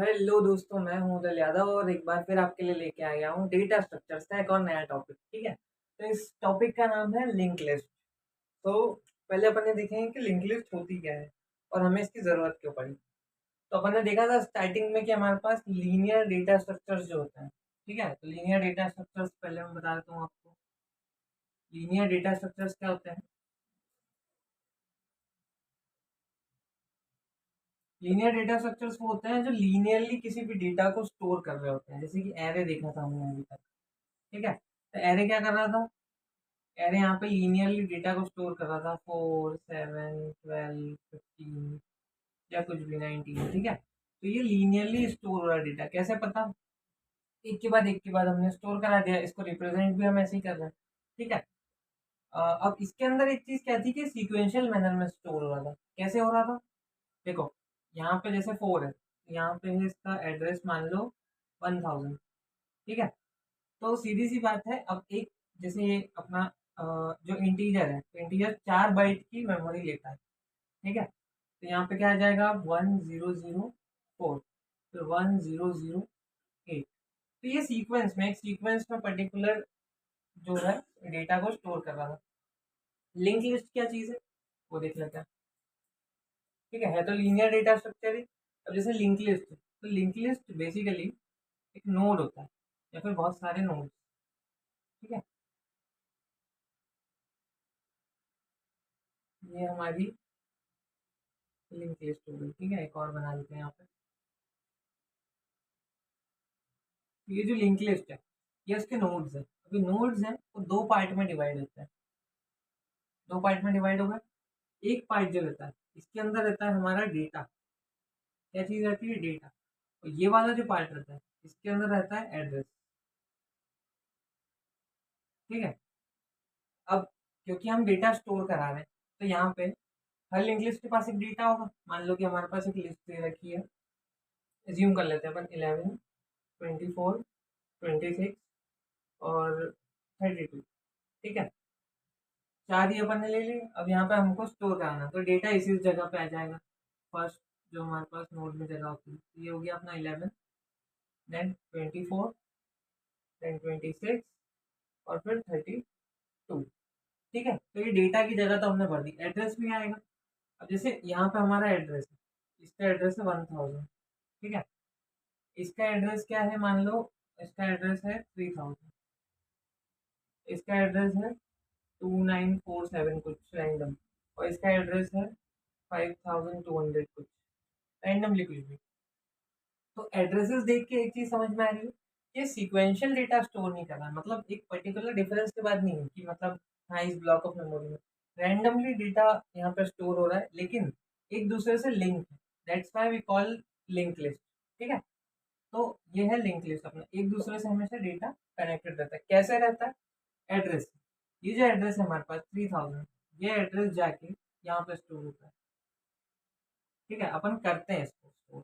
Hello दोस्तों, मैं हूँ उदल यादव और एक बार फिर आपके लिए लेके आ गया हूँ डेटा स्ट्रक्चर्स का एक और नया टॉपिक। ठीक है, तो इस टॉपिक का नाम है लिंक लिस्ट। तो पहले अपन ने देखेंगे कि लिंक लिस्ट होती क्या है और हमें इसकी ज़रूरत क्यों पड़ी। तो अपन ने देखा था स्टार्टिंग में कि हमारे पास लीनियर डेटा स्ट्रक्चर्स जो होते हैं। ठीक है, तो लीनियर डेटा स्ट्रक्चर्स पहले मैं बता देता हूँ आपको। लीनियर डेटा स्ट्रक्चर्स क्या होते हैं? लीनियर डेटा स्ट्रक्चर्स वो होते हैं जो लीनियरली किसी भी डेटा को स्टोर कर रहे होते हैं, जैसे कि एरे देखा था हमने अभी तक। ठीक है, तो एरे क्या कर रहा था? एरे यहाँ पे लीनियरली डेटा को स्टोर कर रहा था, 4 7 12 15 या कुछ भी 19। ठीक है, तो ये लीनियरली स्टोर हो रहा डेटा कैसे पता? एक के बाद हमने स्टोर करा दिया, इसको रिप्रेजेंट भी हम ऐसे ही कर रहे हैं। ठीक है, अब इसके अंदर एक चीज क्या थी कि सीक्वेंशियल मैनर में स्टोर हो रहा था। कैसे हो रहा था? देखो, यहाँ पे जैसे 4 है, यहाँ पे है इसका एड्रेस मान लो 1000। ठीक है, तो सीधी सी बात है। अब एक जैसे ये अपना जो इंटीजर है, तो इंटीजर 4 बाइट की मेमोरी लेता है। ठीक है, तो यहाँ पे क्या आ जाएगा? 1004, फिर 1008। तो ये सीक्वेंस में, एक सीक्वेंस में पर्टिकुलर जो है डेटा को स्टोर कर रहा था। लिंक लिस्ट क्या चीज़ है वो देख लेते हैं। ठीक है तो लीनियर डेटा स्ट्रक्चर है। अब जैसे लिंक लिस्ट, तो लिंक लिस्ट बेसिकली एक नोड होता है या फिर बहुत सारे नोड। ठीक है, ये हमारी लिंक लिस्ट हो गई। ठीक है, एक और बना लेते हैं यहाँ पे। तो ये जो लिंक लिस्ट है, ये उसके नोड्स है। अभी नोड्स हैं वो दो पार्ट में डिवाइड होते हैं। दो पार्ट में डिवाइड हो गए। एक पार्ट जो रहता है, इसके अंदर रहता है हमारा डेटा। क्या चीज़ रहती है? डेटा। और ये वाला जो पार्ट रहता है, इसके अंदर रहता है एड्रेस। ठीक है, अब क्योंकि हम डेटा स्टोर करा रहे हैं, तो यहाँ पे हर लिंक लिस्ट के पास एक डेटा होगा। मान लो कि हमारे पास एक लिस्ट दे रखी है, एज्यूम कर लेते हैं अपन 11 24 26 और 32। ठीक है, चार ही अपन ने ले लिए। अब यहाँ पे हमको स्टोर कराना, तो डेटा इसी जगह पे आ जाएगा। फर्स्ट जो हमारे पास नोड में जगह होती है, ये हो गया अपना 11, देन 24, देन 26 और फिर 32। ठीक है, तो ये डेटा की जगह तो हमने भर दी। एड्रेस भी आएगा। अब जैसे यहाँ पे हमारा एड्रेस है, इसका एड्रेस है 1000। ठीक है, इसका एड्रेस क्या है? मान लो इसका एड्रेस है 3000, इसका एड्रेस है 2947 कुछ रैंडम, और इसका एड्रेस है 5200 कुछ रैंडमली कुछ भी। तो एड्रेसेस देख के एक चीज समझ में आ रही है, ये सीक्वेंशियल डेटा स्टोर नहीं कर रहा है। मतलब एक पर्टिकुलर डिफरेंस के बाद नहीं है कि मतलब हाँ इस ब्लॉक ऑफ मेमोरी में रैंडमली डेटा यहाँ पे स्टोर हो रहा है, लेकिन एक दूसरे से लिंक है। That's why we call link list. ठीक है, तो ये है लिंक लिस्ट। अपना एक दूसरे से हमेशा डेटा कनेक्टेड रहता है। कैसे रहता है? एड्रेस। ये जो एड्रेस है हमारे पास 3000, ये एड्रेस जाके यहाँ पे स्टोर होता है। ठीक है, अपन करते हैं इसको स्टोर।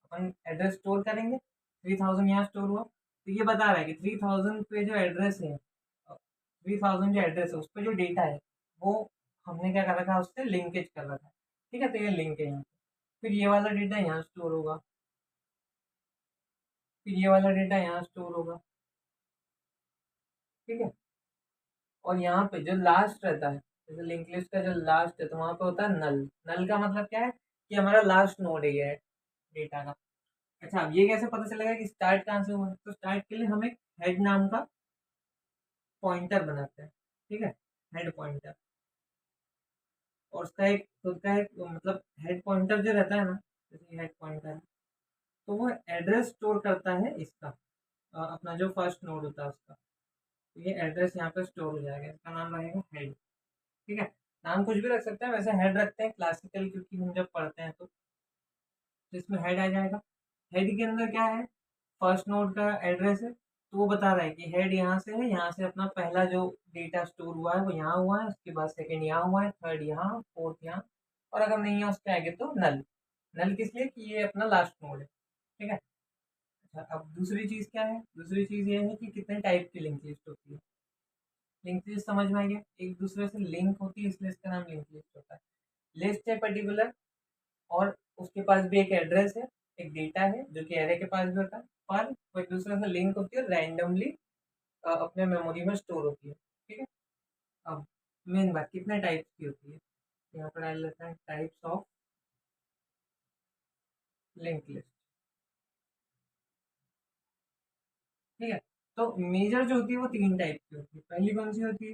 अपन एड्रेस स्टोर करेंगे, 3000 यहाँ स्टोर हुआ, तो ये बता रहा है कि 3000 पे जो एड्रेस है, 3000 जो एड्रेस है उस पर जो डेटा है वो हमने क्या कर रखा है? उससे लिंकेज कर रखा है। ठीक है, तो ये लिंक है यहाँ पे। फिर ये वाला डेटा यहाँ स्टोर होगा, फिर ये वाला डेटा यहाँ स्टोर होगा। ठीक है, और यहाँ पे जो लास्ट रहता है, जैसे लिंक लिस्ट का जो लास्ट है, तो वहाँ पे होता है नल। नल का मतलब क्या है? कि हमारा लास्ट नोड है ये डेटा का। अच्छा, अब ये कैसे पता चलेगा कि स्टार्ट कहाँ से हुआ? तो स्टार्ट के लिए हम एक हेड नाम का पॉइंटर बनाते हैं। ठीक है, हेड पॉइंटर। और उसका एक खुद का एक मतलब हेड पॉइंटर जो रहता है ना, जैसे हेड पॉइंटर है, तो वो एड्रेस स्टोर करता है इसका, अपना जो फर्स्ट नोड होता है उसका। तो ये एड्रेस यहाँ पे स्टोर हो जाएगा, इसका नाम रहेगा हेड। ठीक है, नाम कुछ भी रख सकते हैं, वैसे हेड रखते हैं क्लासिकल, क्योंकि हम जब पढ़ते हैं तो इसमें हेड आ जाएगा। हेड के अंदर क्या है? फर्स्ट नोड का एड्रेस है, तो वो बता रहा है कि हेड यहाँ से है, यहाँ से अपना पहला जो डेटा स्टोर हुआ है वो यहाँ हुआ है, उसके बाद सेकंड यहाँ हुआ है, थर्ड यहाँ, फोर्थ यहाँ, और अगर नहीं है उसके आगे तो नल। नल किस लिए? कि ये अपना लास्ट नोड है। ठीक है, अच्छा, अब दूसरी चीज़ क्या है? दूसरी चीज़ ये है कि कितने टाइप की लिंक लिस्ट होती है। लिंक लिस्ट समझ में आई है, एक दूसरे से लिंक होती है, इसलिए इसका नाम लिंक लिस्ट होता है। लिस्ट है पर्टिकुलर, और उसके पास भी एक एड्रेस है, एक डेटा है जो कि एरे के पास भी होता है, पर वो एक दूसरे से लिंक होती है, रैंडमली अपने मेमोरी में स्टोर होती है। ठीक है। अब मेन बात कितने टाइप्स की होती है, यहाँ पर डाल लेते हैं टाइप्स ऑफ लिंक लिस्ट। ठीक है। तो मेजर जो होती है वो तीन टाइप की होती है। पहली कौन सी होती है?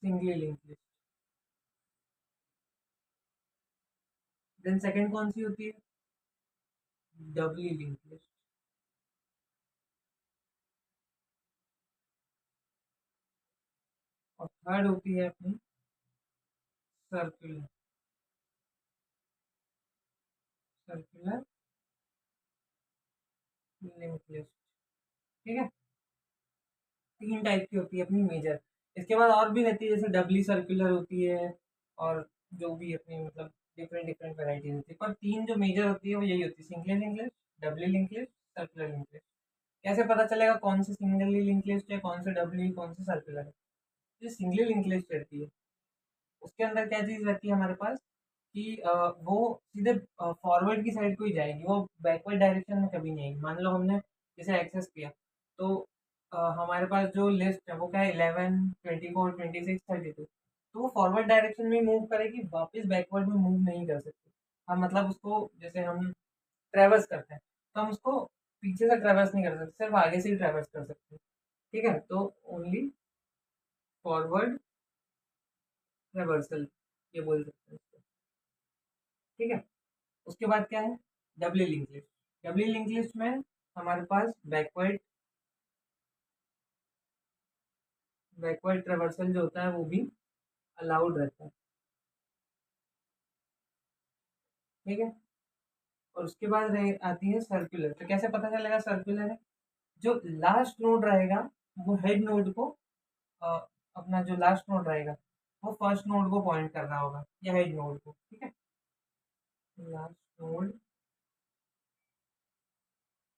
Singly link list. Then second कौन सी होती है? Doubly link list. और थर्ड होती है अपनी सर्कुलर सर्कुलर लिंक लिस्ट। ठीक है। तीन टाइप की होती है अपनी मेजर। इसके बाद और भी रहती है, जैसे डबली सर्कुलर होती है, और जो भी अपनी मतलब डिफरेंट डिफरेंट वैरायटीज होती है, पर तीन जो मेजर होती है वो यही होती है, single link list, doubly link list, circular link list. कैसे पता चलेगा कौन सी सिंगली लिंक लिस्ट है, कौन सी डबली, कौन सी सर्कुलर है? जो सिंगली लिंक लिस्ट रहती है उसके अंदर क्या चीज़ रहती है हमारे पास, कि वो सीधे फॉरवर्ड की साइड को ही जाएगी, वो बैकवर्ड डायरेक्शन में कभी नहीं आएगी। मान लो हमने जैसे एक्सेस किया, तो हमारे पास जो लिस्ट है वो क्या है, 11, 24, 26, 32, तो वो फॉरवर्ड डायरेक्शन में मूव करेगी, वापस बैकवर्ड में मूव नहीं कर सकती। हम मतलब उसको जैसे हम ट्रेवर्स करते हैं, तो हम उसको पीछे से ट्रेवर्स नहीं कर सकते, सिर्फ आगे से ही ट्रेवर्स कर सकते हैं। ठीक है, तो ओनली फॉरवर्ड ट्रेवर्सल ये बोल सकते हैं इसको। ठीक है। उसके बाद क्या है? Doubly link list. Doubly link list में हमारे पास बैकवर्ड ट्रेवर्सल जो होता है वो भी अलाउड रहता है। ठीक है। और उसके बाद आती है सर्कुलर। तो कैसे पता चलेगा सर्कुलर है? जो लास्ट नोड रहेगा वो हेड नोड को अ, अपना जो लास्ट नोड रहेगा वो फर्स्ट नोड को पॉइंट कर रहा होगा, या हेड नोड को। ठीक है। Last node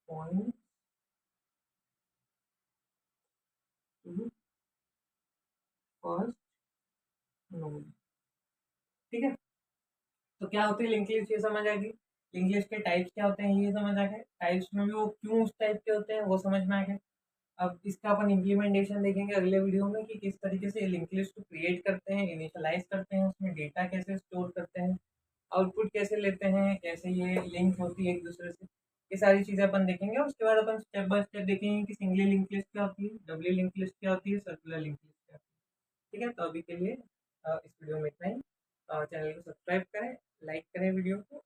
point two first node. ठीक है। तो क्या होती है लिंक लिस्ट, ये समझ आ गई। लिंक लिस्ट के टाइप्स क्या होते हैं ये समझ आ गए, टाइप्स में भी वो क्यों उस टाइप के होते हैं वो समझ में आ गए। अब इसका अपन इम्प्लीमेंटेशन देखेंगे अगले वीडियो में, कि किस तरीके से लिंक लिस्ट को क्रिएट करते हैं, इनिशियलाइज करते हैं, उसमें डेटा कैसे स्टोर करते हैं, आउटपुट कैसे लेते हैं, कैसे ये लिंक होती है एक दूसरे से। ये सारी चीज़ें अपन देखेंगे। और उसके बाद अपन स्टेप बाय स्टेप देखेंगे कि सिंगली लिंक लिस्ट क्या होती है, डबली लिंक लिस्ट क्या होती है, सर्कुलर लिंक लिस्ट क्या होती है। ठीक है। तो अभी के लिए इस वीडियो में इतना ही। चैनल को सब्सक्राइब करें, लाइक करें वीडियो को।